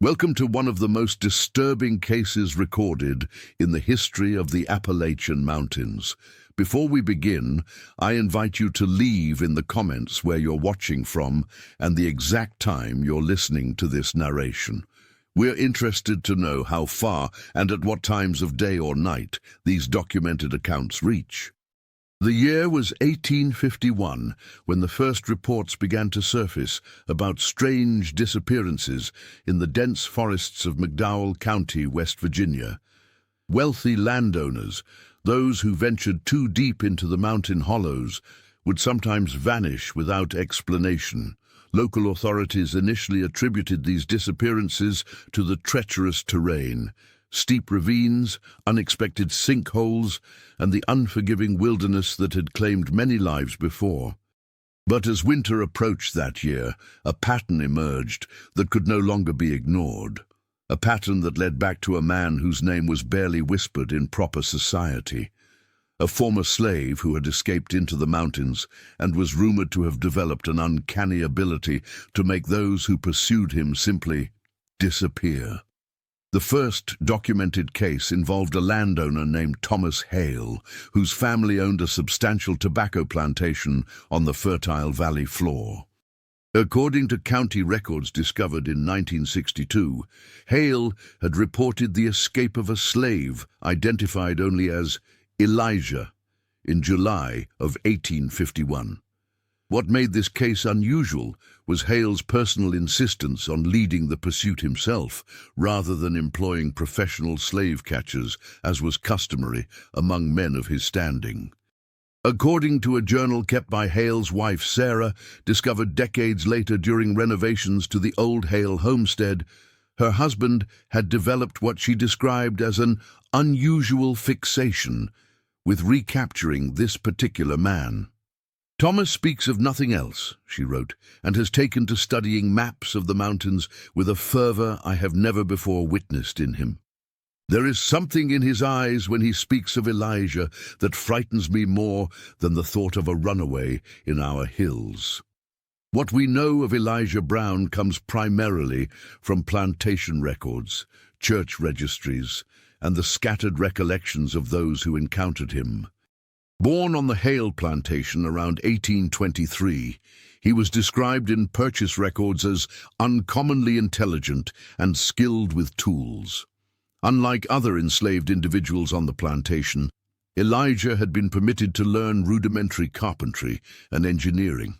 Welcome to one of the most disturbing cases recorded in the history of the Appalachian Mountains. Before we begin, I invite you to leave in the comments where you're watching from and the exact time you're listening to this narration. We're interested to know how far and at what times of day or night these documented accounts reach. The year was 1851 when the first reports began to surface about strange disappearances in the dense forests of McDowell County, West Virginia. Wealthy landowners, those who ventured too deep into the mountain hollows, would sometimes vanish without explanation. Local authorities initially attributed these disappearances to the treacherous terrain. Steep ravines, unexpected sinkholes, and the unforgiving wilderness that had claimed many lives before. But as winter approached that year, a pattern emerged that could no longer be ignored. A pattern that led back to a man whose name was barely whispered in proper society. A former slave who had escaped into the mountains and was rumored to have developed an uncanny ability to make those who pursued him simply disappear. The first documented case involved a landowner named Thomas Hale, whose family owned a substantial tobacco plantation on the fertile valley floor. According to county records discovered in 1962, Hale had reported the escape of a slave identified only as Elijah in July of 1851. What made this case unusual was Hale's personal insistence on leading the pursuit himself, rather than employing professional slave catchers, as was customary among men of his standing. According to a journal kept by Hale's wife Sarah, discovered decades later during renovations to the old Hale homestead, her husband had developed what she described as an unusual fixation with recapturing this particular man. Thomas speaks of nothing else, she wrote, and has taken to studying maps of the mountains with a fervor I have never before witnessed in him. There is something in his eyes when he speaks of Elijah that frightens me more than the thought of a runaway in our hills. What we know of Elijah Brown comes primarily from plantation records, church registries, and the scattered recollections of those who encountered him. Born on the Hale plantation around 1823, he was described in purchase records as uncommonly intelligent and skilled with tools. Unlike other enslaved individuals on the plantation, Elijah had been permitted to learn rudimentary carpentry and engineering,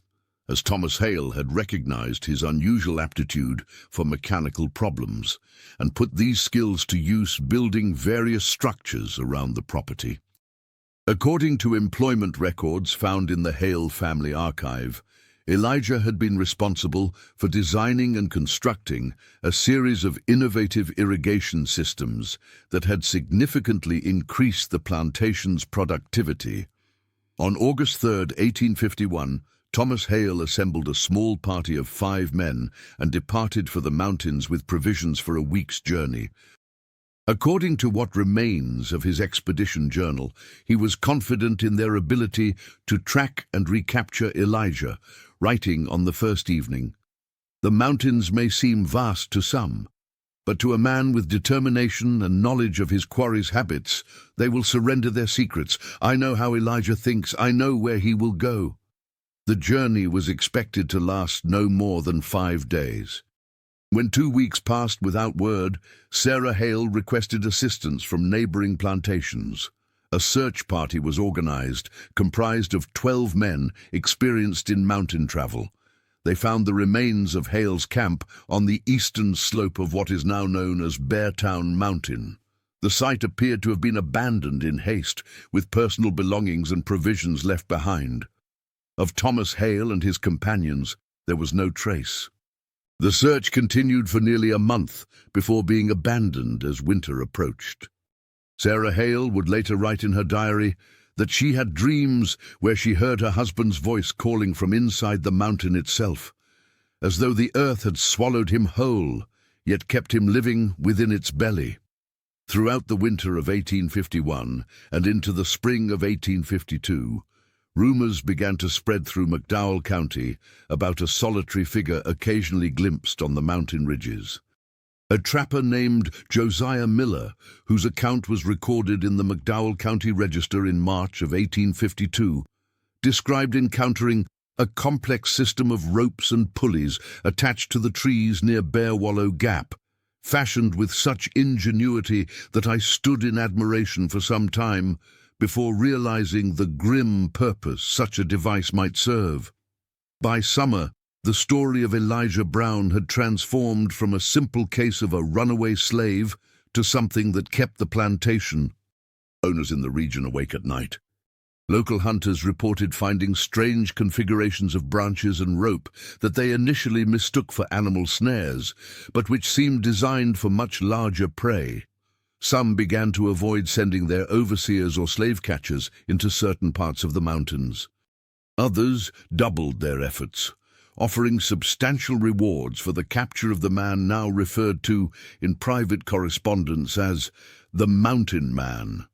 as Thomas Hale had recognized his unusual aptitude for mechanical problems and put these skills to use building various structures around the property. According to employment records found in the Hale family archive, Elijah had been responsible for designing and constructing a series of innovative irrigation systems that had significantly increased the plantation's productivity. On August 3, 1851, Thomas Hale assembled a small party of 5 men and departed for the mountains with provisions for a week's journey. According to what remains of his expedition journal, he was confident in their ability to track and recapture Elijah, writing on the first evening, "The mountains may seem vast to some, but to a man with determination and knowledge of his quarry's habits, they will surrender their secrets. I know how Elijah thinks. I know where he will go." The journey was expected to last no more than 5 days. When 2 weeks passed without word, Sarah Hale requested assistance from neighboring plantations. A search party was organized, comprised of 12 men experienced in mountain travel. They found the remains of Hale's camp on the eastern slope of what is now known as Beartown Mountain. The site appeared to have been abandoned in haste, with personal belongings and provisions left behind. Of Thomas Hale and his companions, there was no trace. The search continued for nearly a month before being abandoned as winter approached. Sarah Hale would later write in her diary that she had dreams where she heard her husband's voice calling from inside the mountain itself, as though the earth had swallowed him whole, yet kept him living within its belly. Throughout the winter of 1851 and into the spring of 1852, rumors began to spread through McDowell County about a solitary figure occasionally glimpsed on the mountain ridges. A trapper named Josiah Miller, whose account was recorded in the McDowell County Register in March of 1852, described encountering a complex system of ropes and pulleys attached to the trees near Bear Wallow Gap, fashioned with such ingenuity that I stood in admiration for some time before realizing the grim purpose such a device might serve. By summer, the story of Elijah Brown had transformed from a simple case of a runaway slave to something that kept the plantation owners in the region awake at night. Local hunters reported finding strange configurations of branches and rope that they initially mistook for animal snares, but which seemed designed for much larger prey. Some began to avoid sending their overseers or slave catchers into certain parts of the mountains. Others doubled their efforts, offering substantial rewards for the capture of the man now referred to in private correspondence as the Mountain Man.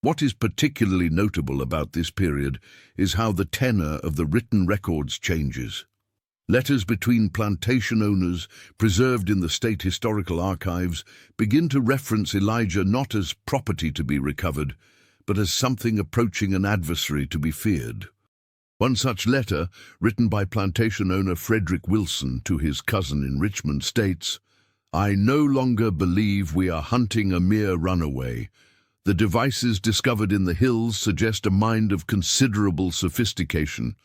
What is particularly notable about this period is how the tenor of the written records changes. Letters between plantation owners, preserved in the State Historical Archives, begin to reference Elijah not as property to be recovered, but as something approaching an adversary to be feared. One such letter, written by plantation owner Frederick Wilson to his cousin in Richmond, states, "I no longer believe we are hunting a mere runaway. The devices discovered in the hills suggest a mind of considerable sophistication.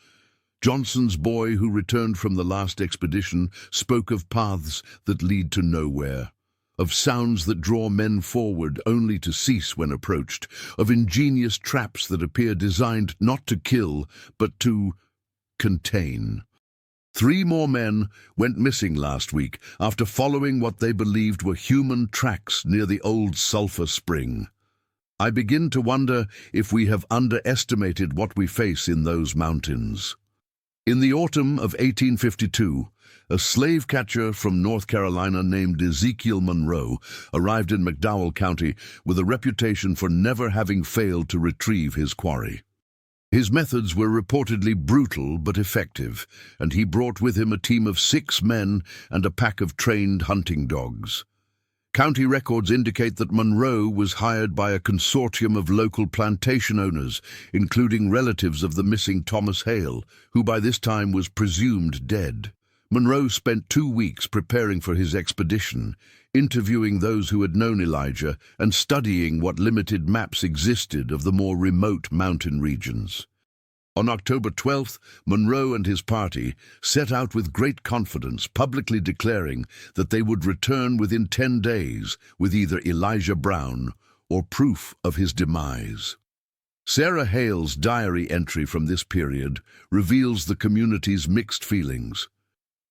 Johnson's boy who returned from the last expedition spoke of paths that lead to nowhere, of sounds that draw men forward only to cease when approached, of ingenious traps that appear designed not to kill, but to contain." 3 more men went missing last week after following what they believed were human tracks near the old sulfur spring. I begin to wonder if we have underestimated what we face in those mountains. In the autumn of 1852, a slave catcher from North Carolina named Ezekiel Monroe arrived in McDowell County with a reputation for never having failed to retrieve his quarry. His methods were reportedly brutal but effective, and he brought with him a team of 6 men and a pack of trained hunting dogs. County records indicate that Monroe was hired by a consortium of local plantation owners, including relatives of the missing Thomas Hale, who by this time was presumed dead. Monroe spent 2 weeks preparing for his expedition, interviewing those who had known Elijah and studying what limited maps existed of the more remote mountain regions. On October 12th, Monroe and his party set out with great confidence, publicly declaring that they would return within 10 days with either Elijah Brown or proof of his demise. Sarah Hale's diary entry from this period reveals the community's mixed feelings.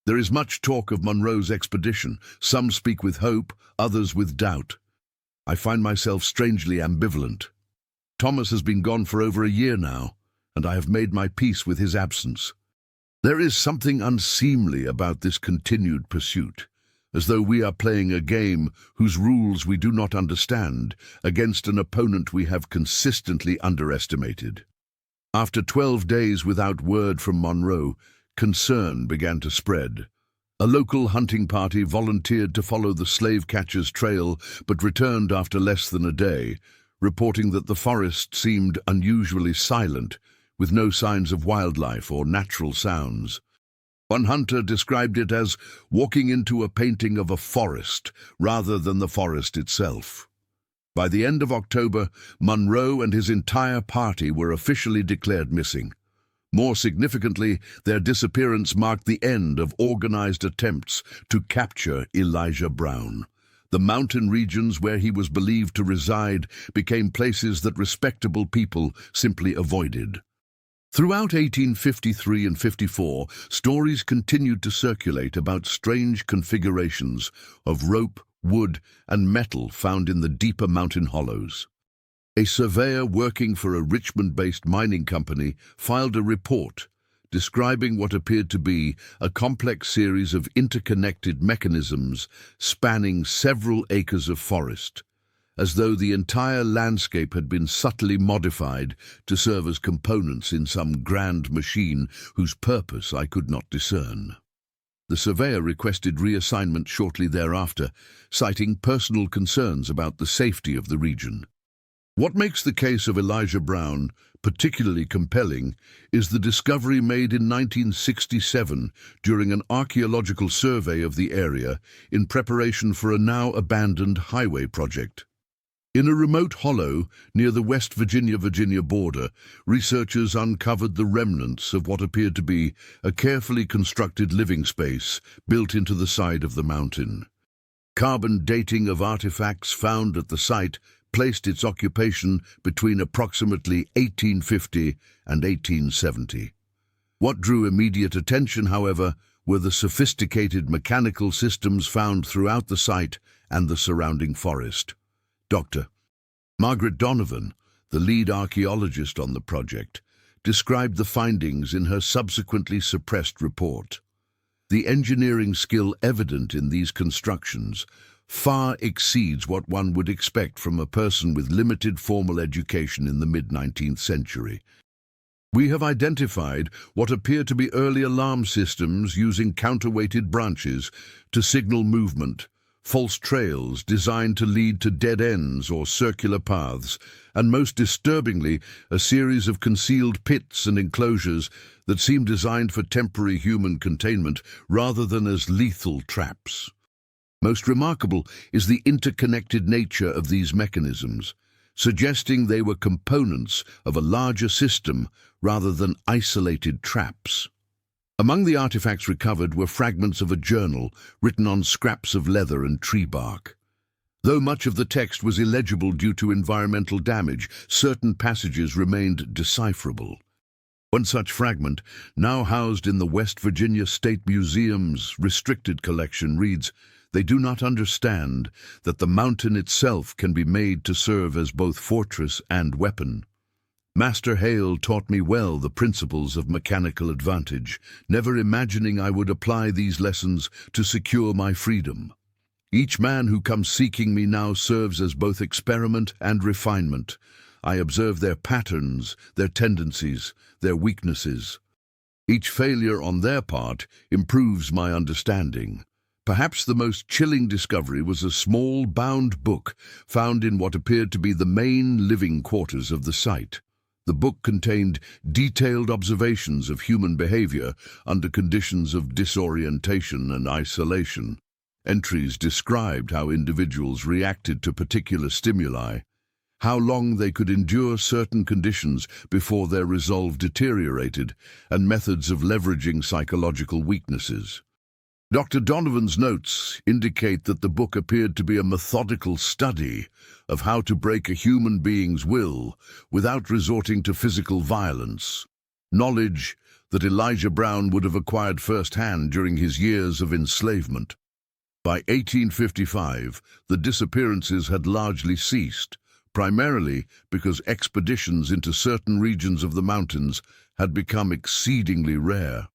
There is much talk of Monroe's expedition. Some speak with hope, others with doubt. I find myself strangely ambivalent. Thomas has been gone for over a year now, and I have made my peace with his absence. There is something unseemly about this continued pursuit, as though we are playing a game whose rules we do not understand against an opponent we have consistently underestimated. After 12 days without word from Monroe, concern began to spread. A local hunting party volunteered to follow the slave catcher's trail, but returned after less than a day, reporting that the forest seemed unusually silent, with no signs of wildlife or natural sounds. One hunter described it as walking into a painting of a forest rather than the forest itself. By the end of October, Monroe and his entire party were officially declared missing. More significantly, their disappearance marked the end of organized attempts to capture Elijah Brown. The mountain regions where he was believed to reside became places that respectable people simply avoided. Throughout 1853 and 54, stories continued to circulate about strange configurations of rope, wood, and metal found in the deeper mountain hollows. A surveyor working for a Richmond-based mining company filed a report describing what appeared to be a complex series of interconnected mechanisms spanning several acres of forest, as though the entire landscape had been subtly modified to serve as components in some grand machine whose purpose I could not discern. The surveyor requested reassignment shortly thereafter, citing personal concerns about the safety of the region. What makes the case of Elijah Brown particularly compelling is the discovery made in 1967 during an archaeological survey of the area in preparation for a now abandoned highway project. In a remote hollow near the West Virginia border, researchers uncovered the remnants of what appeared to be a carefully constructed living space built into the side of the mountain. Carbon dating of artifacts found at the site placed its occupation between approximately 1850 and 1870. What drew immediate attention, however, were the sophisticated mechanical systems found throughout the site and the surrounding forest. Dr. Margaret Donovan, the lead archaeologist on the project, described the findings in her subsequently suppressed report. The engineering skill evident in these constructions far exceeds what one would expect from a person with limited formal education in the mid-19th century. We have identified what appear to be early alarm systems using counterweighted branches to signal movement, false trails designed to lead to dead ends or circular paths, and most disturbingly, a series of concealed pits and enclosures that seem designed for temporary human containment rather than as lethal traps. Most remarkable is the interconnected nature of these mechanisms, suggesting they were components of a larger system rather than isolated traps. Among the artifacts recovered were fragments of a journal written on scraps of leather and tree bark. Though much of the text was illegible due to environmental damage, certain passages remained decipherable. One such fragment, now housed in the West Virginia State Museum's restricted collection, reads, "They do not understand that the mountain itself can be made to serve as both fortress and weapon. Master Hale taught me well the principles of mechanical advantage, never imagining I would apply these lessons to secure my freedom. Each man who comes seeking me now serves as both experiment and refinement. I observe their patterns, their tendencies, their weaknesses. Each failure on their part improves my understanding." Perhaps the most chilling discovery was a small, bound book found in what appeared to be the main living quarters of the site. The book contained detailed observations of human behavior under conditions of disorientation and isolation. Entries described how individuals reacted to particular stimuli, how long they could endure certain conditions before their resolve deteriorated, and methods of leveraging psychological weaknesses. Dr. Donovan's notes indicate that the book appeared to be a methodical study of how to break a human being's will without resorting to physical violence, knowledge that Elijah Brown would have acquired firsthand during his years of enslavement. By 1855, the disappearances had largely ceased, primarily because expeditions into certain regions of the mountains had become exceedingly rare.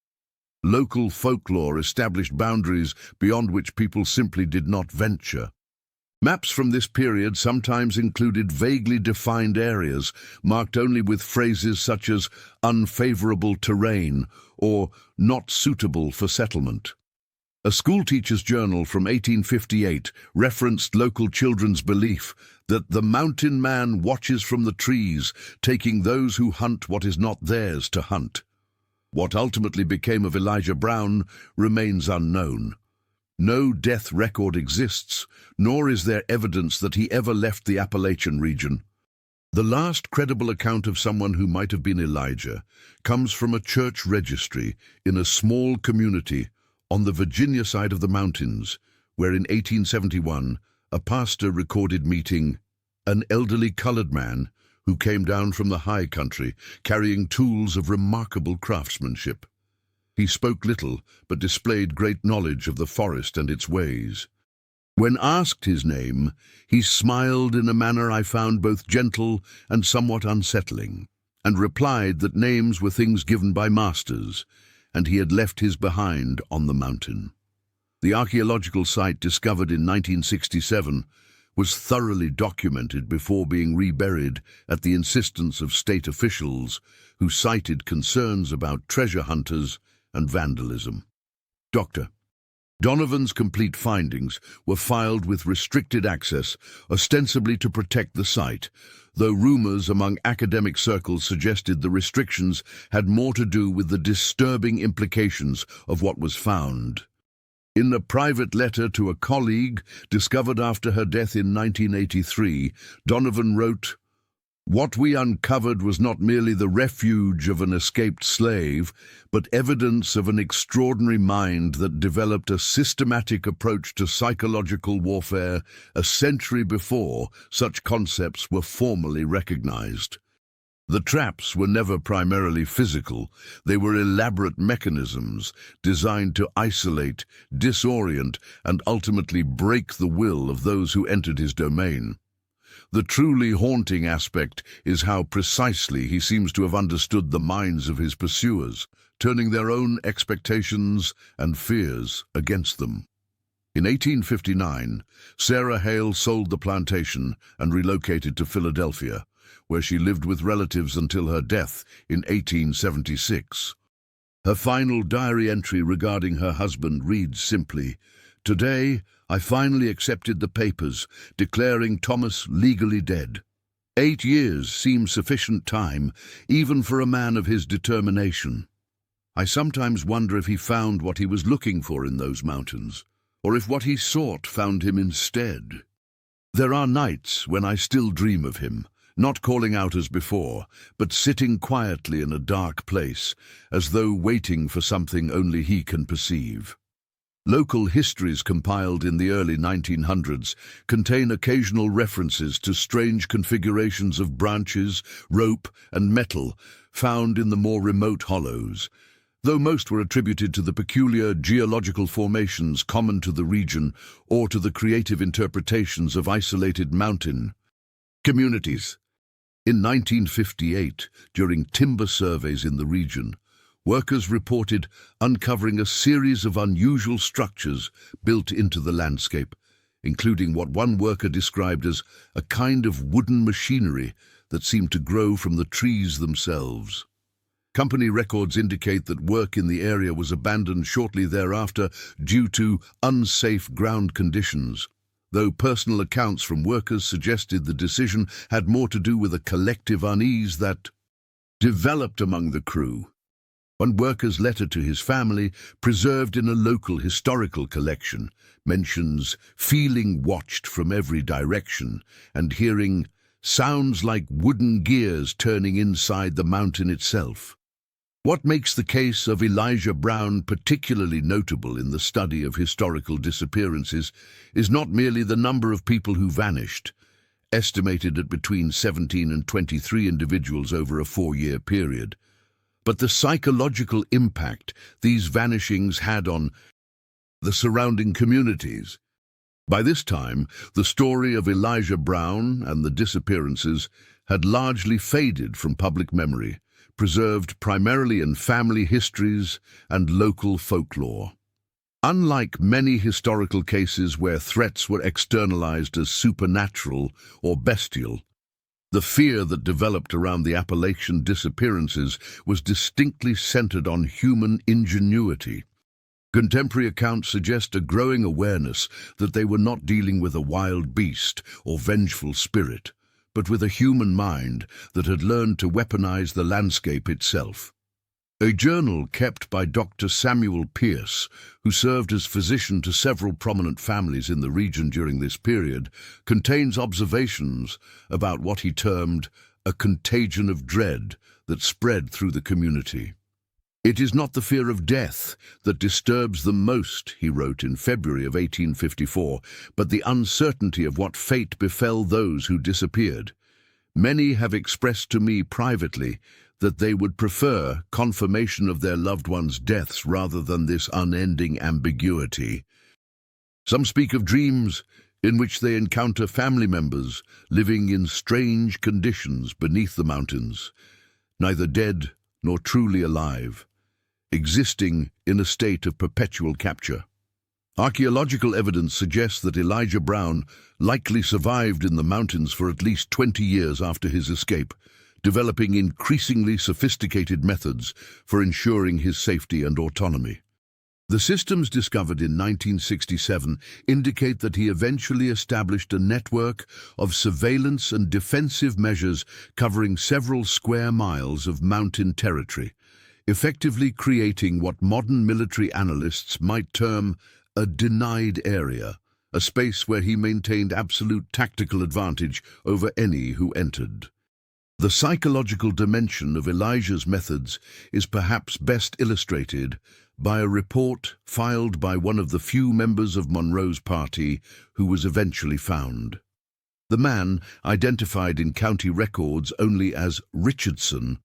Local folklore established boundaries beyond which people simply did not venture. Maps from this period sometimes included vaguely defined areas, marked only with phrases such as unfavorable terrain or not suitable for settlement. A schoolteacher's journal from 1858 referenced local children's belief that the mountain man watches from the trees, taking those who hunt what is not theirs to hunt. What ultimately became of Elijah Brown remains unknown. No death record exists, nor is there evidence that he ever left the Appalachian region. The last credible account of someone who might have been Elijah comes from a church registry in a small community on the Virginia side of the mountains, where in 1871 a pastor recorded meeting an elderly colored man who came down from the high country carrying tools of remarkable craftsmanship. He spoke little, but displayed great knowledge of the forest and its ways. When asked his name, he smiled in a manner I found both gentle and somewhat unsettling, and replied that names were things given by masters, and he had left his behind on the mountain. The archaeological site discovered in 1967 was thoroughly documented before being reburied at the insistence of state officials who cited concerns about treasure hunters and vandalism. Dr. Donovan's complete findings were filed with restricted access, ostensibly to protect the site, though rumors among academic circles suggested the restrictions had more to do with the disturbing implications of what was found. In a private letter to a colleague, discovered after her death in 1983, Donovan wrote, "What we uncovered was not merely the refuge of an escaped slave, but evidence of an extraordinary mind that developed a systematic approach to psychological warfare a century before such concepts were formally recognized. The traps were never primarily physical. They were elaborate mechanisms designed to isolate, disorient, and ultimately break the will of those who entered his domain. The truly haunting aspect is how precisely he seems to have understood the minds of his pursuers, turning their own expectations and fears against them." In 1859, Sarah Hale sold the plantation and relocated to Philadelphia, where she lived with relatives until her death in 1876. Her final diary entry regarding her husband reads simply, "Today, I finally accepted the papers, declaring Thomas legally dead. 8 years seems sufficient time, even for a man of his determination. I sometimes wonder if he found what he was looking for in those mountains, or if what he sought found him instead. There are nights when I still dream of him, not calling out as before, but sitting quietly in a dark place, as though waiting for something only he can perceive." Local histories compiled in the early 1900s contain occasional references to strange configurations of branches, rope, and metal found in the more remote hollows, though most were attributed to the peculiar geological formations common to the region or to the creative interpretations of isolated mountain communities. In 1958, during timber surveys in the region, workers reported uncovering a series of unusual structures built into the landscape, including what one worker described as a kind of wooden machinery that seemed to grow from the trees themselves. Company records indicate that work in the area was abandoned shortly thereafter due to unsafe ground conditions, though personal accounts from workers suggested the decision had more to do with a collective unease that developed among the crew. One worker's letter to his family, preserved in a local historical collection, mentions feeling watched from every direction and hearing sounds like wooden gears turning inside the mountain itself. What makes the case of Elijah Brown particularly notable in the study of historical disappearances is not merely the number of people who vanished, estimated at between 17 and 23 individuals over a 4-year period, but the psychological impact these vanishings had on the surrounding communities. By this time, the story of Elijah Brown and the disappearances had largely faded from public memory, preserved primarily in family histories and local folklore. Unlike many historical cases where threats were externalized as supernatural or bestial, the fear that developed around the Appalachian disappearances was distinctly centered on human ingenuity. Contemporary accounts suggest a growing awareness that they were not dealing with a wild beast or vengeful spirit, but with a human mind that had learned to weaponize the landscape itself. A journal kept by Dr. Samuel Pierce, who served as physician to several prominent families in the region during this period, contains observations about what he termed a contagion of dread that spread through the community. "It is not the fear of death that disturbs them most," he wrote in February of 1854, "but the uncertainty of what fate befell those who disappeared. Many have expressed to me privately that they would prefer confirmation of their loved ones' deaths rather than this unending ambiguity. Some speak of dreams in which they encounter family members living in strange conditions beneath the mountains, neither dead nor truly alive, existing in a state of perpetual capture." Archaeological evidence suggests that Elijah Brown likely survived in the mountains for at least 20 years after his escape, developing increasingly sophisticated methods for ensuring his safety and autonomy. The systems discovered in 1967 indicate that he eventually established a network of surveillance and defensive measures covering several square miles of mountain territory, effectively creating what modern military analysts might term a denied area, a space where he maintained absolute tactical advantage over any who entered. The psychological dimension of Elijah's methods is perhaps best illustrated by a report filed by one of the few members of Monroe's party who was eventually found. The man, identified in county records only as Richardson,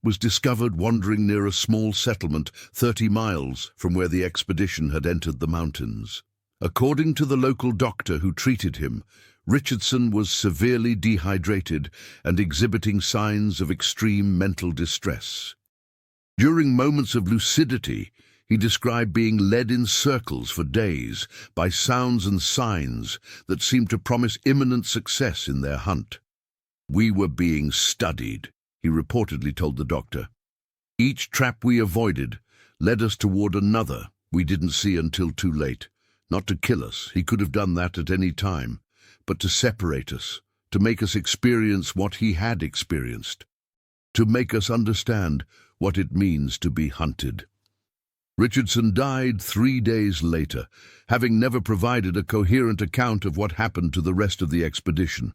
was discovered wandering near a small settlement 30 miles from where the expedition had entered the mountains. According to the local doctor who treated him, Richardson was severely dehydrated and exhibiting signs of extreme mental distress. During moments of lucidity, he described being led in circles for days by sounds and signs that seemed to promise imminent success in their hunt. "We were being studied," he reportedly told the doctor. "Each trap we avoided led us toward another we didn't see until too late. Not to kill us, he could have done that at any time, but to separate us, to make us experience what he had experienced, to make us understand what it means to be hunted." Richardson died 3 days later, having never provided a coherent account of what happened to the rest of the expedition.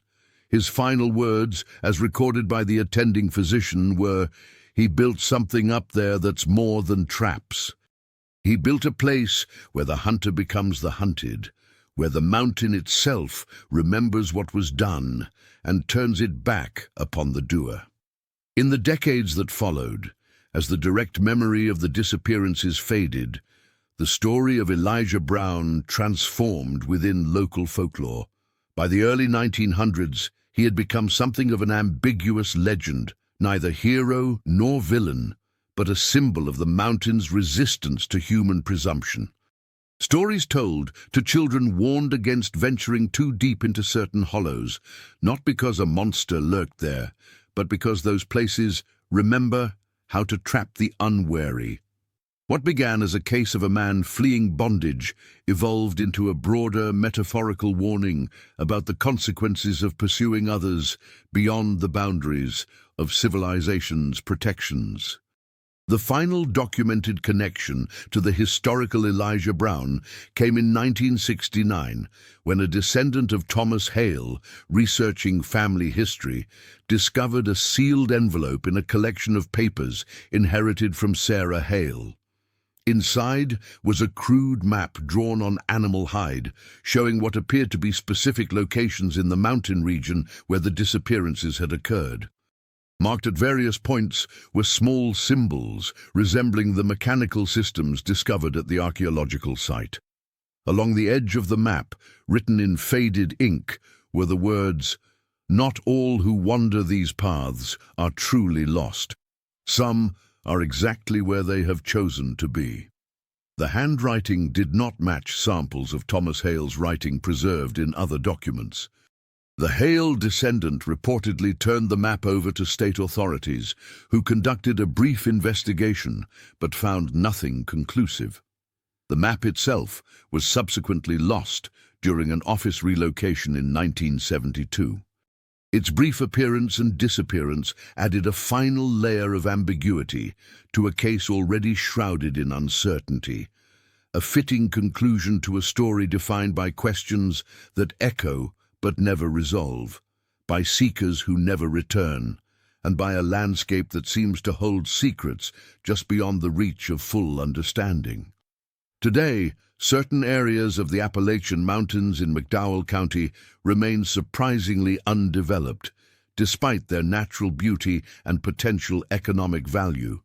His final words, as recorded by the attending physician, were, "He built something up there that's more than traps. He built a place where the hunter becomes the hunted, where the mountain itself remembers what was done and turns it back upon the doer." In the decades that followed, as the direct memory of the disappearances faded, the story of Elijah Brown transformed within local folklore. By the early 1900s, he had become something of an ambiguous legend, neither hero nor villain, but a symbol of the mountain's resistance to human presumption. Stories told to children warned against venturing too deep into certain hollows, not because a monster lurked there, but because those places remember how to trap the unwary. What began as a case of a man fleeing bondage evolved into a broader metaphorical warning about the consequences of pursuing others beyond the boundaries of civilization's protections. The final documented connection to the historical Elijah Brown came in 1969, when a descendant of Thomas Hale, researching family history, discovered a sealed envelope in a collection of papers inherited from Sarah Hale. Inside was a crude map drawn on animal hide, showing what appeared to be specific locations in the mountain region where the disappearances had occurred. Marked at various points were small symbols resembling the mechanical systems discovered at the archaeological site. Along the edge of the map, written in faded ink, were the words, "Not all who wander these paths are truly lost. Some are exactly where they have chosen to be." The handwriting did not match samples of Thomas Hale's writing preserved in other documents. The Hale descendant reportedly turned the map over to state authorities, who conducted a brief investigation but found nothing conclusive. The map itself was subsequently lost during an office relocation in 1972. Its brief appearance and disappearance added a final layer of ambiguity to a case already shrouded in uncertainty, a fitting conclusion to a story defined by questions that echo but never resolve, by seekers who never return, and by a landscape that seems to hold secrets just beyond the reach of full understanding. Today, certain areas of the Appalachian Mountains in McDowell County remain surprisingly undeveloped, despite their natural beauty and potential economic value.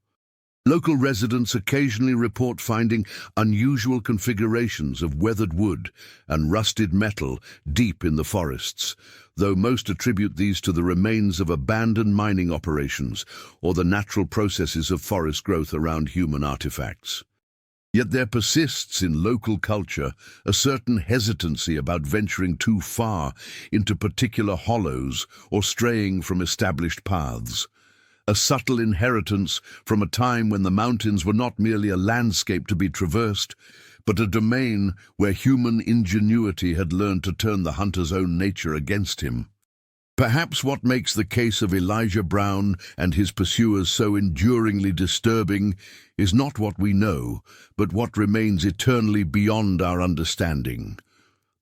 Local residents occasionally report finding unusual configurations of weathered wood and rusted metal deep in the forests, though most attribute these to the remains of abandoned mining operations or the natural processes of forest growth around human artifacts. Yet there persists in local culture a certain hesitancy about venturing too far into particular hollows or straying from established paths. a subtle inheritance from a time when the mountains were not merely a landscape to be traversed, but a domain where human ingenuity had learned to turn the hunter's own nature against him. Perhaps what makes the case of Elijah Brown and his pursuers so enduringly disturbing is not what we know, but what remains eternally beyond our understanding.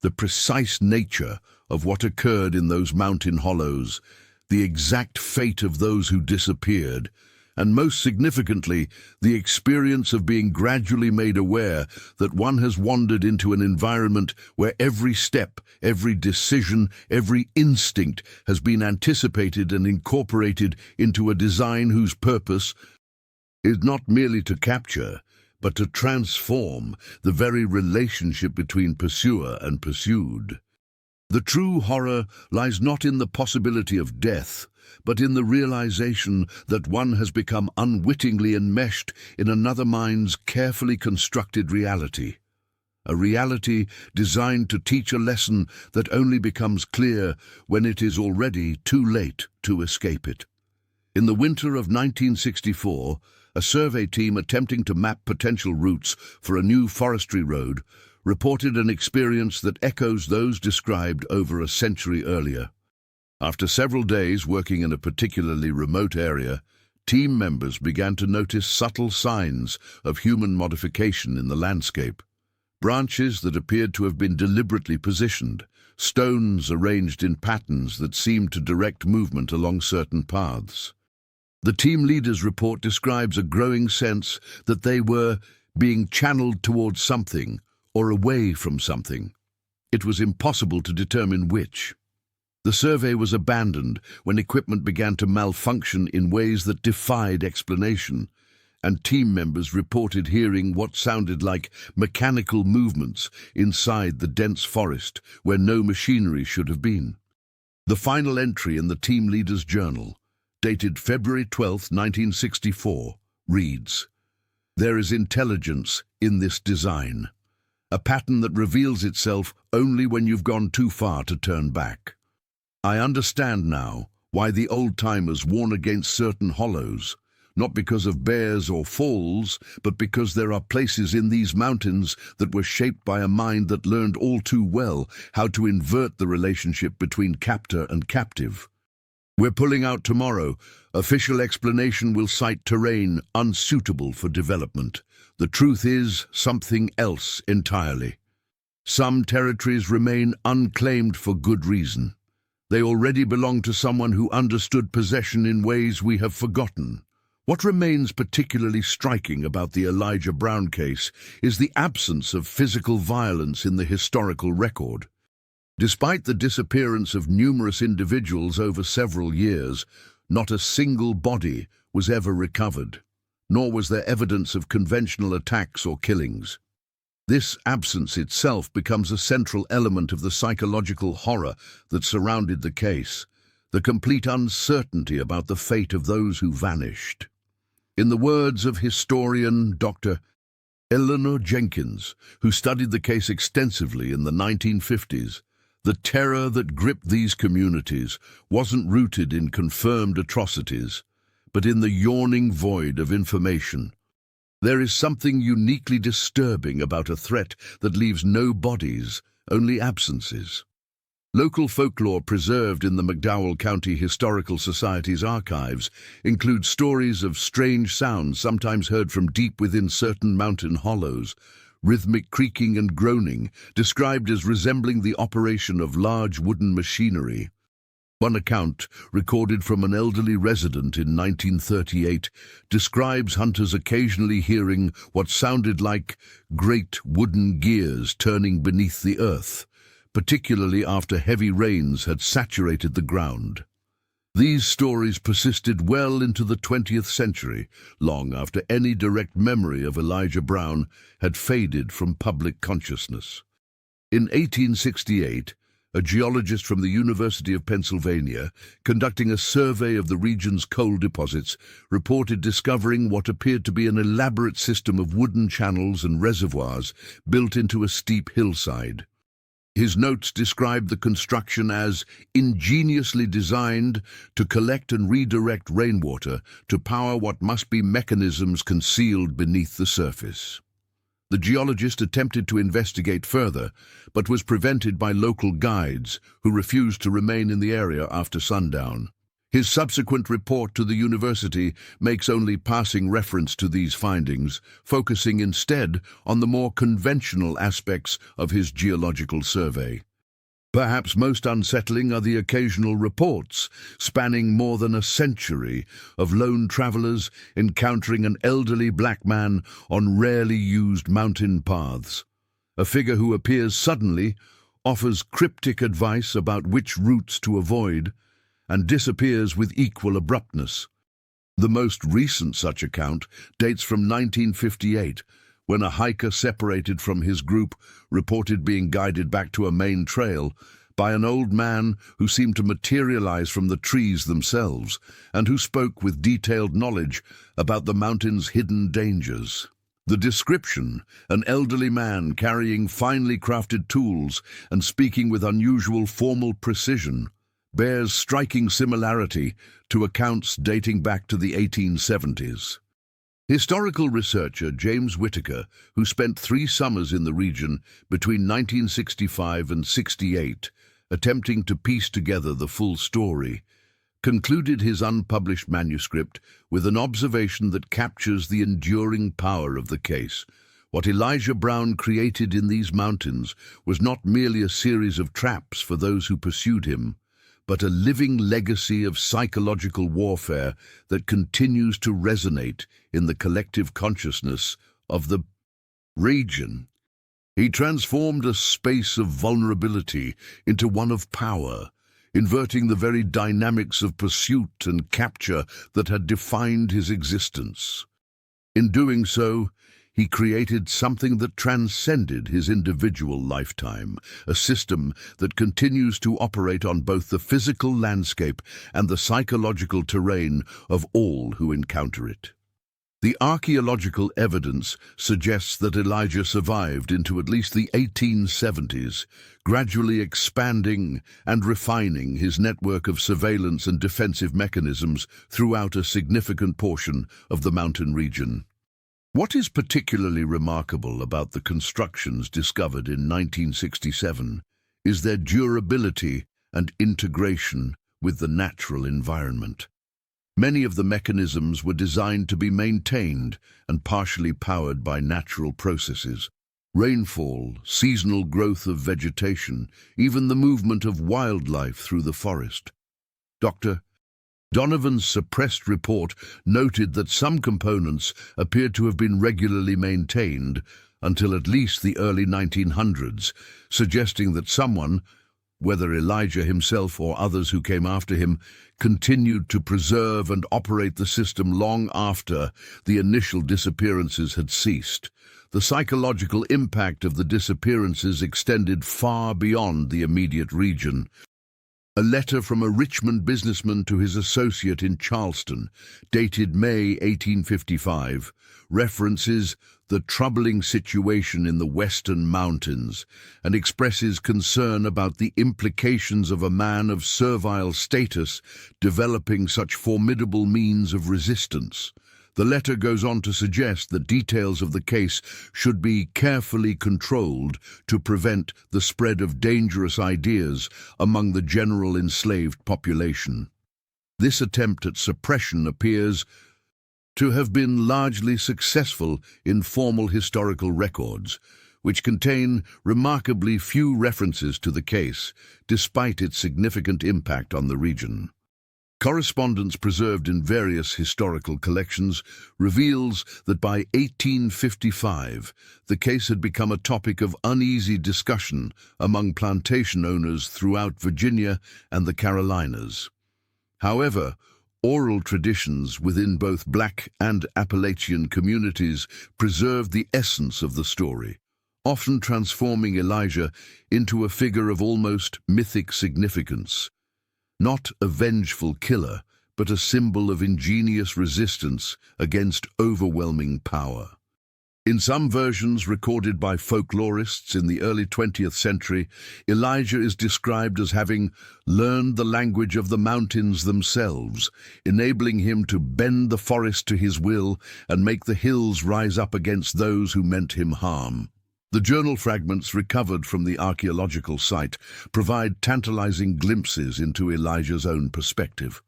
The precise nature of what occurred in those mountain hollows, the exact fate of those who disappeared, and most significantly, the experience of being gradually made aware that one has wandered into an environment where every step, every decision, every instinct has been anticipated and incorporated into a design whose purpose is not merely to capture, but to transform the very relationship between pursuer and pursued. The true horror lies not in the possibility of death, but in the realization that one has become unwittingly enmeshed in another mind's carefully constructed reality. A reality designed to teach a lesson that only becomes clear when it is already too late to escape it. In the winter of 1964, a survey team attempting to map potential routes for a new forestry road reported an experience that echoes those described over a century earlier. After several days working in a particularly remote area, team members began to notice subtle signs of human modification in the landscape. Branches that appeared to have been deliberately positioned, stones arranged in patterns that seemed to direct movement along certain paths. The team leader's report describes a growing sense that they were being channeled towards something or away from something. It was impossible to determine which. The survey was abandoned when equipment began to malfunction in ways that defied explanation, and team members reported hearing what sounded like mechanical movements inside the dense forest where no machinery should have been. The final entry in the team leader's journal, dated February 12, 1964, reads, "There is intelligence in this design, a pattern that reveals itself only when you've gone too far to turn back. I understand now why the old-timers warn against certain hollows, not because of bears or falls, but because there are places in these mountains that were shaped by a mind that learned all too well how to invert the relationship between captor and captive. We're pulling out tomorrow. Official explanation will cite terrain unsuitable for development. The truth is something else entirely. Some territories remain unclaimed for good reason. They already belong to someone who understood possession in ways we have forgotten. What remains particularly striking about the Elijah Brown case is the absence of physical violence in the historical record. Despite the disappearance of numerous individuals over several years, not a single body was ever recovered, nor was there evidence of conventional attacks or killings. This absence itself becomes a central element of the psychological horror that surrounded the case, the complete uncertainty about the fate of those who vanished. In the words of historian Dr. Eleanor Jenkins, who studied the case extensively in the 1950s, the terror that gripped these communities wasn't rooted in confirmed atrocities, but in the yawning void of information. There is something uniquely disturbing about a threat that leaves no bodies, only absences. Local folklore preserved in the McDowell County Historical Society's archives include stories of strange sounds sometimes heard from deep within certain mountain hollows, rhythmic creaking and groaning, described as resembling the operation of large wooden machinery. One account, recorded from an elderly resident in 1938, describes hunters occasionally hearing what sounded like great wooden gears turning beneath the earth, particularly after heavy rains had saturated the ground. These stories persisted well into the 20th century, long after any direct memory of Elijah Brown had faded from public consciousness. In 1868, a geologist from the University of Pennsylvania, conducting a survey of the region's coal deposits, reported discovering what appeared to be an elaborate system of wooden channels and reservoirs built into a steep hillside. His notes describe the construction as ingeniously designed to collect and redirect rainwater to power what must be mechanisms concealed beneath the surface. The geologist attempted to investigate further, but was prevented by local guides who refused to remain in the area after sundown. His subsequent report to the university makes only passing reference to these findings, focusing instead on the more conventional aspects of his geological survey. Perhaps most unsettling are the occasional reports, spanning more than a century, of lone travelers encountering an elderly black man on rarely used mountain paths. A figure who appears suddenly, offers cryptic advice about which routes to avoid, and disappears with equal abruptness. The most recent such account dates from 1958, when a hiker separated from his group reported being guided back to a main trail by an old man who seemed to materialize from the trees themselves and who spoke with detailed knowledge about the mountain's hidden dangers. The description, an elderly man carrying finely crafted tools and speaking with unusual formal precision, bears striking similarity to accounts dating back to the 1870s. Historical researcher James Whitaker, who spent 3 summers in the region between 1965 and 68, attempting to piece together the full story, concluded his unpublished manuscript with an observation that captures the enduring power of the case. What Elijah Brown created in these mountains was not merely a series of traps for those who pursued him, but a living legacy of psychological warfare that continues to resonate in the collective consciousness of the region. He transformed a space of vulnerability into one of power, inverting the very dynamics of pursuit and capture that had defined his existence. In doing so, he created something that transcended his individual lifetime, a system that continues to operate on both the physical landscape and the psychological terrain of all who encounter it. The archaeological evidence suggests that Elijah survived into at least the 1870s, gradually expanding and refining his network of surveillance and defensive mechanisms throughout a significant portion of the mountain region. What is particularly remarkable about the constructions discovered in 1967 is their durability and integration with the natural environment. Many of the mechanisms were designed to be maintained and partially powered by natural processes. Rainfall, seasonal growth of vegetation, even the movement of wildlife through the forest. Dr. Donovan's suppressed report noted that some components appeared to have been regularly maintained until at least the early 1900s, suggesting that someone, whether Elijah himself or others who came after him, continued to preserve and operate the system long after the initial disappearances had ceased. The psychological impact of the disappearances extended far beyond the immediate region. A letter from a Richmond businessman to his associate in Charleston, dated May 1855, references the troubling situation in the western mountains and expresses concern about the implications of a man of servile status developing such formidable means of resistance. The letter goes on to suggest that details of the case should be carefully controlled to prevent the spread of dangerous ideas among the general enslaved population. This attempt at suppression appears to have been largely successful in formal historical records, which contain remarkably few references to the case, despite its significant impact on the region. Correspondence preserved in various historical collections reveals that by 1855, the case had become a topic of uneasy discussion among plantation owners throughout Virginia and the Carolinas. However, oral traditions within both Black and Appalachian communities preserved the essence of the story, often transforming Elijah into a figure of almost mythic significance. Not a vengeful killer, but a symbol of ingenious resistance against overwhelming power. In some versions recorded by folklorists in the early 20th century, Elijah is described as having learned the language of the mountains themselves, enabling him to bend the forest to his will and make the hills rise up against those who meant him harm. The journal fragments recovered from the archaeological site provide tantalizing glimpses into Elijah's own perspective.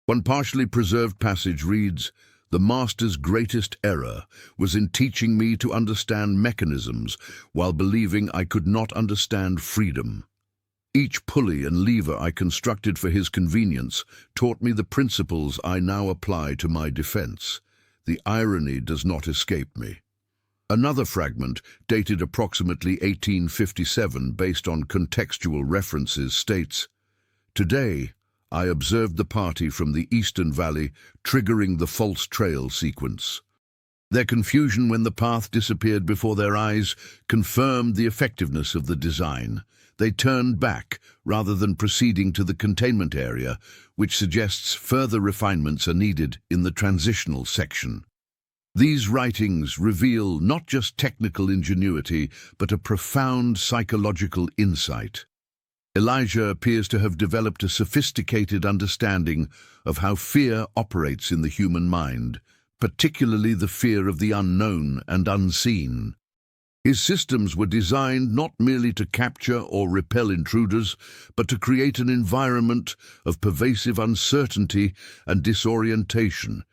One partially preserved passage reads, "The Master's greatest error was in teaching me to understand mechanisms while believing I could not understand freedom. Each pulley and lever I constructed for his convenience taught me the principles I now apply to my defense. The irony does not escape me." Another fragment, dated approximately 1857 based on contextual references, states, "Today, I observed the party from the Eastern Valley triggering the false trail sequence. Their confusion when the path disappeared before their eyes confirmed the effectiveness of the design. They turned back rather than proceeding to the containment area, which suggests further refinements are needed in the transitional section." These writings reveal not just technical ingenuity, but a profound psychological insight. Elijah appears to have developed a sophisticated understanding of how fear operates in the human mind, particularly the fear of the unknown and unseen. His systems were designed not merely to capture or repel intruders, but to create an environment of pervasive uncertainty and disorientation,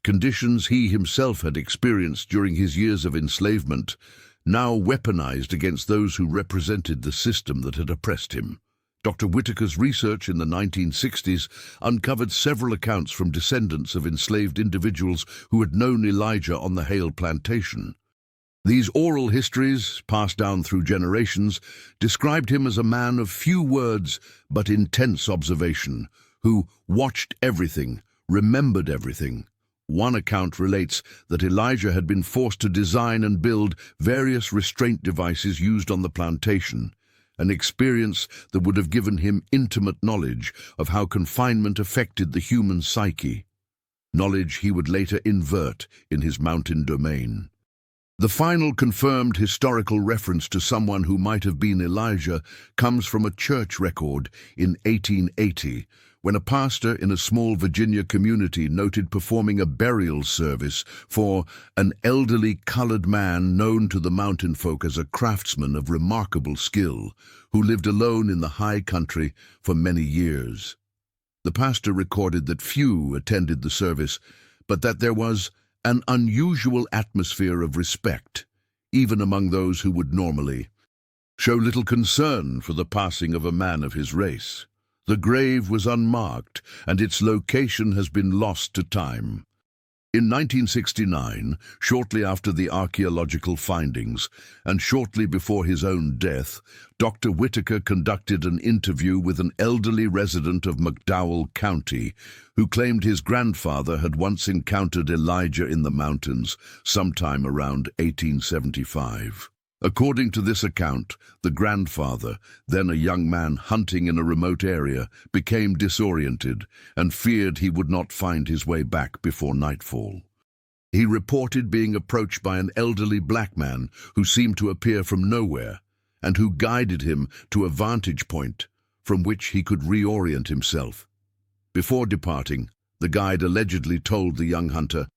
conditions he himself had experienced during his years of enslavement, now weaponized against those who represented the system that had oppressed him. Dr. Whitaker's research in the 1960s uncovered several accounts from descendants of enslaved individuals who had known Elijah on the Hale plantation. These oral histories, passed down through generations, described him as a man of few words but intense observation, who watched everything, remembered everything. One account relates that Elijah had been forced to design and build various restraint devices used on the plantation, an experience that would have given him intimate knowledge of how confinement affected the human psyche, knowledge he would later invert in his mountain domain. The final confirmed historical reference to someone who might have been Elijah comes from a church record in 1880, when a pastor in a small Virginia community noted performing a burial service for an elderly colored man known to the mountain folk as a craftsman of remarkable skill, who lived alone in the high country for many years. The pastor recorded that few attended the service, but that there was an unusual atmosphere of respect, even among those who would normally show little concern for the passing of a man of his race. The grave was unmarked, and its location has been lost to time. In 1969, shortly after the archaeological findings, and shortly before his own death, Dr. Whitaker conducted an interview with an elderly resident of McDowell County, who claimed his grandfather had once encountered Elijah in the mountains sometime around 1875. According to this account, the grandfather, then a young man hunting in a remote area, became disoriented and feared he would not find his way back before nightfall. He reported being approached by an elderly black man who seemed to appear from nowhere and who guided him to a vantage point from which he could reorient himself. Before departing, the guide allegedly told the young hunter,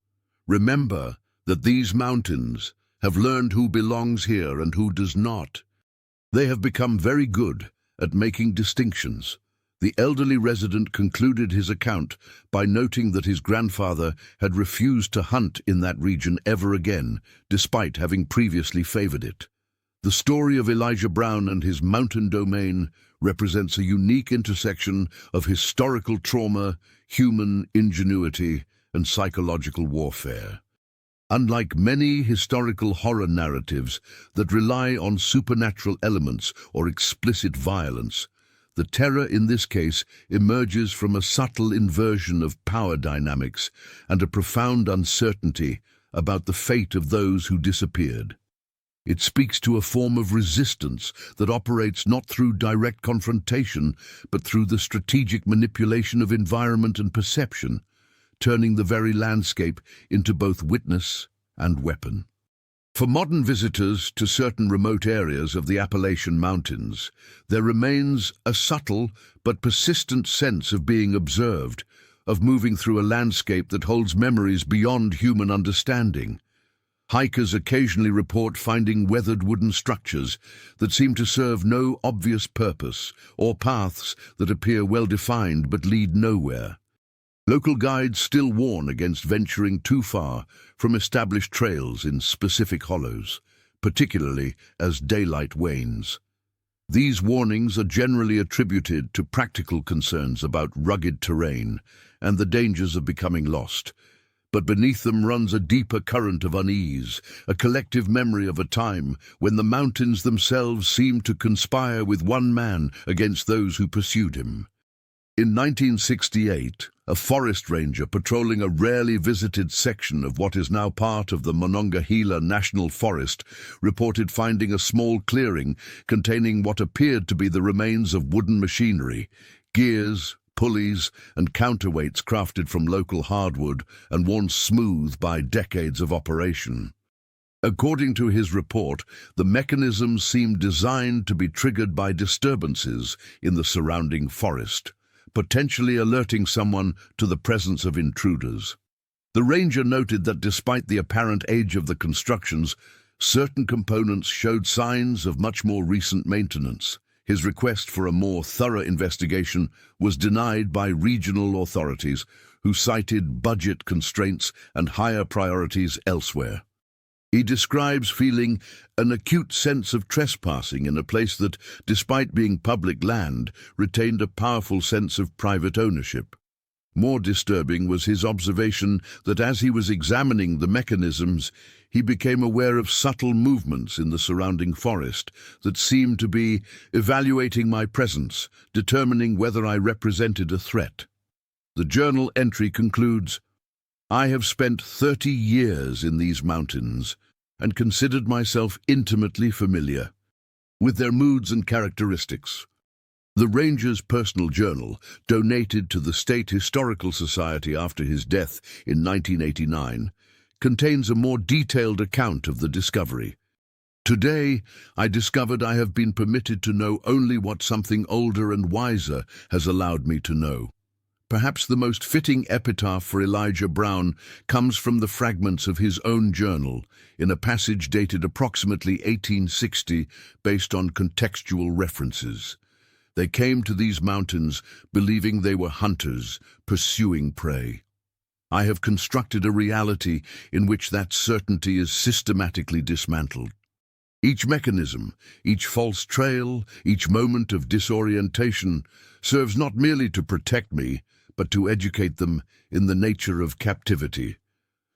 "Remember that these mountains have learned who belongs here and who does not. They have become very good at making distinctions." The elderly resident concluded his account by noting that his grandfather had refused to hunt in that region ever again, despite having previously favored it. The story of Elijah Brown and his mountain domain represents a unique intersection of historical trauma, human ingenuity, and psychological warfare. Unlike many historical horror narratives that rely on supernatural elements or explicit violence, the terror in this case emerges from a subtle inversion of power dynamics and a profound uncertainty about the fate of those who disappeared. It speaks to a form of resistance that operates not through direct confrontation, but through the strategic manipulation of environment and perception, turning the very landscape into both witness and weapon. For modern visitors to certain remote areas of the Appalachian Mountains, there remains a subtle but persistent sense of being observed, of moving through a landscape that holds memories beyond human understanding. Hikers occasionally report finding weathered wooden structures that seem to serve no obvious purpose, or paths that appear well-defined but lead nowhere. Local guides still warn against venturing too far from established trails in specific hollows, particularly as daylight wanes. These warnings are generally attributed to practical concerns about rugged terrain and the dangers of becoming lost. But beneath them runs a deeper current of unease, a collective memory of a time when the mountains themselves seemed to conspire with one man against those who pursued him. In 1968, a forest ranger patrolling a rarely visited section of what is now part of the Monongahela National Forest reported finding a small clearing containing what appeared to be the remains of wooden machinery, gears, pulleys, and counterweights crafted from local hardwood and worn smooth by decades of operation. According to his report, the mechanisms seemed designed to be triggered by disturbances in the surrounding forest, potentially alerting someone to the presence of intruders. The ranger noted that despite the apparent age of the constructions, certain components showed signs of much more recent maintenance. His request for a more thorough investigation was denied by regional authorities, who cited budget constraints and higher priorities elsewhere. He describes feeling an acute sense of trespassing in a place that, despite being public land, retained a powerful sense of private ownership. More disturbing was his observation that as he was examining the mechanisms, he became aware of subtle movements in the surrounding forest that seemed to be evaluating my presence, determining whether I represented a threat. The journal entry concludes, "I have spent 30 years in these mountains and considered myself intimately familiar with their moods and characteristics." The ranger's personal journal, donated to the State Historical Society after his death in 1989, contains a more detailed account of the discovery. "Today, I discovered I have been permitted to know only what something older and wiser has allowed me to know." Perhaps the most fitting epitaph for Elijah Brown comes from the fragments of his own journal, in a passage dated approximately 1860 based on contextual references. "They came to these mountains believing they were hunters, pursuing prey. I have constructed a reality in which that certainty is systematically dismantled. Each mechanism, each false trail, each moment of disorientation serves not merely to protect me, but to educate them in the nature of captivity.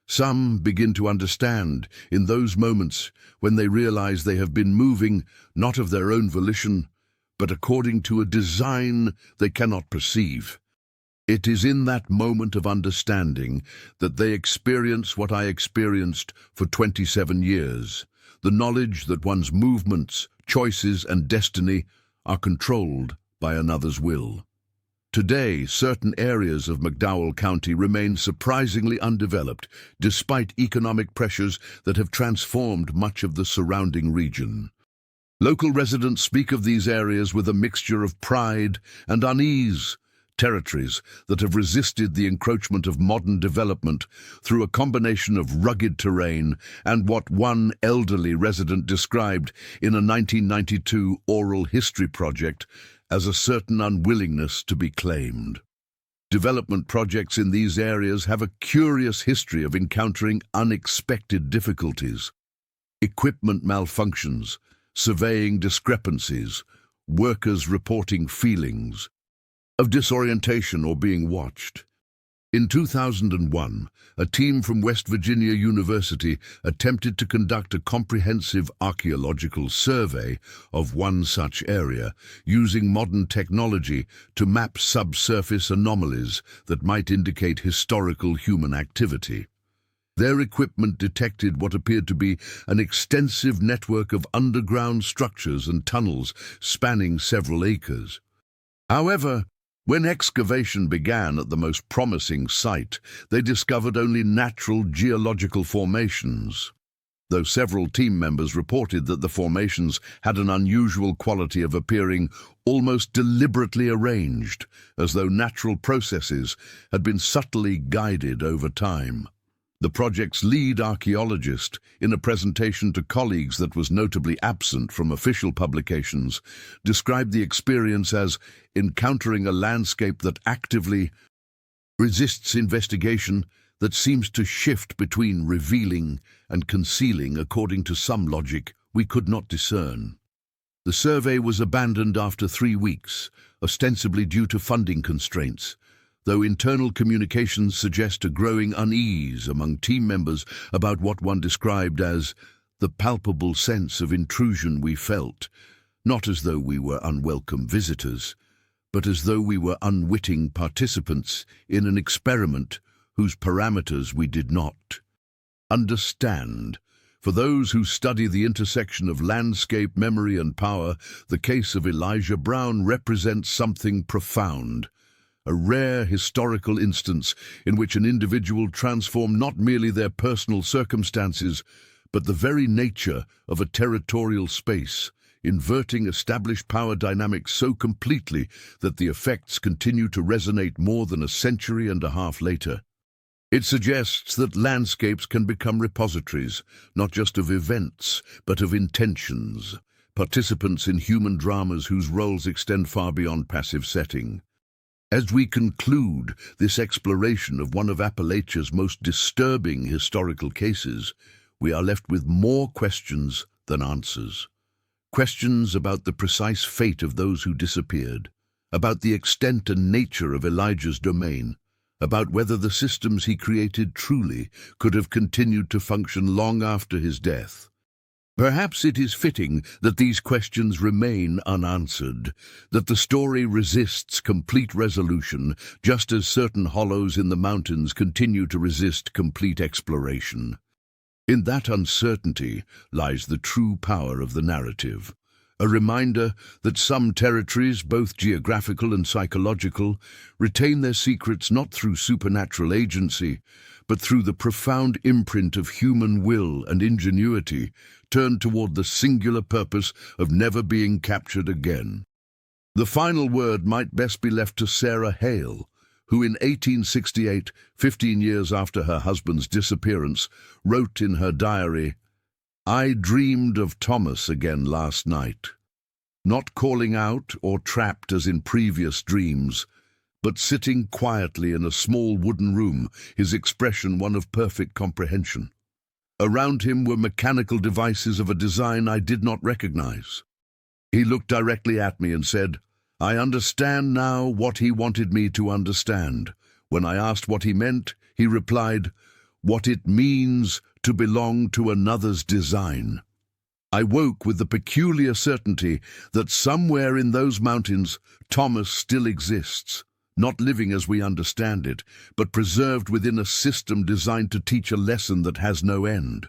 Some begin to understand in those moments when they realize they have been moving not of their own volition, but according to a design they cannot perceive. It is in that moment of understanding that they experience what I experienced for 27 years, the knowledge that one's movements, choices, and destiny are controlled by another's will." Today, certain areas of McDowell County remain surprisingly undeveloped, despite economic pressures that have transformed much of the surrounding region. Local residents speak of these areas with a mixture of pride and unease, territories that have resisted the encroachment of modern development through a combination of rugged terrain and what one elderly resident described in a 1992 oral history project as a certain unwillingness to be claimed. Development projects in these areas have a curious history of encountering unexpected difficulties. Equipment malfunctions, surveying discrepancies, workers reporting feelings of disorientation or being watched. In 2001, a team from West Virginia University attempted to conduct a comprehensive archaeological survey of one such area, using modern technology to map subsurface anomalies that might indicate historical human activity. Their equipment detected what appeared to be an extensive network of underground structures and tunnels spanning several acres. However, when excavation began at the most promising site, they discovered only natural geological formations. though several team members reported that the formations had an unusual quality of appearing almost deliberately arranged, as though natural processes had been subtly guided over time. The project's lead archaeologist, in a presentation to colleagues that was notably absent from official publications, described the experience as encountering a landscape that actively resists investigation, that seems to shift between revealing and concealing according to some logic we could not discern. The survey was abandoned after 3 weeks, ostensibly due to funding constraints, though internal communications suggest a growing unease among team members about what one described as the palpable sense of intrusion we felt, not as though we were unwelcome visitors, but as though we were unwitting participants in an experiment whose parameters we did not understand. For those who study the intersection of landscape, memory, and power, the case of Elijah Brown represents something profound. A rare historical instance in which an individual transformed not merely their personal circumstances, but the very nature of a territorial space, inverting established power dynamics so completely that the effects continue to resonate more than a century and a half later. It suggests that landscapes can become repositories, not just of events, but of intentions, participants in human dramas whose roles extend far beyond passive setting. As we conclude this exploration of one of Appalachia's most disturbing historical cases, we are left with more questions than answers. Questions about the precise fate of those who disappeared, about the extent and nature of Elijah's domain, about whether the systems he created truly could have continued to function long after his death. Perhaps it is fitting that these questions remain unanswered, that the story resists complete resolution, just as certain hollows in the mountains continue to resist complete exploration. In that uncertainty lies the true power of the narrative, a reminder that some territories, both geographical and psychological, retain their secrets not through supernatural agency, but through the profound imprint of human will and ingenuity turned toward the singular purpose of never being captured again. The final word might best be left to Sarah Hale, who in 1868, 15 years after her husband's disappearance, wrote in her diary, "I dreamed of Thomas again last night, not calling out or trapped as in previous dreams, but sitting quietly in a small wooden room, his expression one of perfect comprehension. Around him were mechanical devices of a design I did not recognize. He looked directly at me and said, 'I understand now what he wanted me to understand.' When I asked what he meant, he replied, 'What it means to belong to another's design.' I woke with the peculiar certainty that somewhere in those mountains Thomas still exists, not living as we understand it, but preserved within a system designed to teach a lesson that has no end."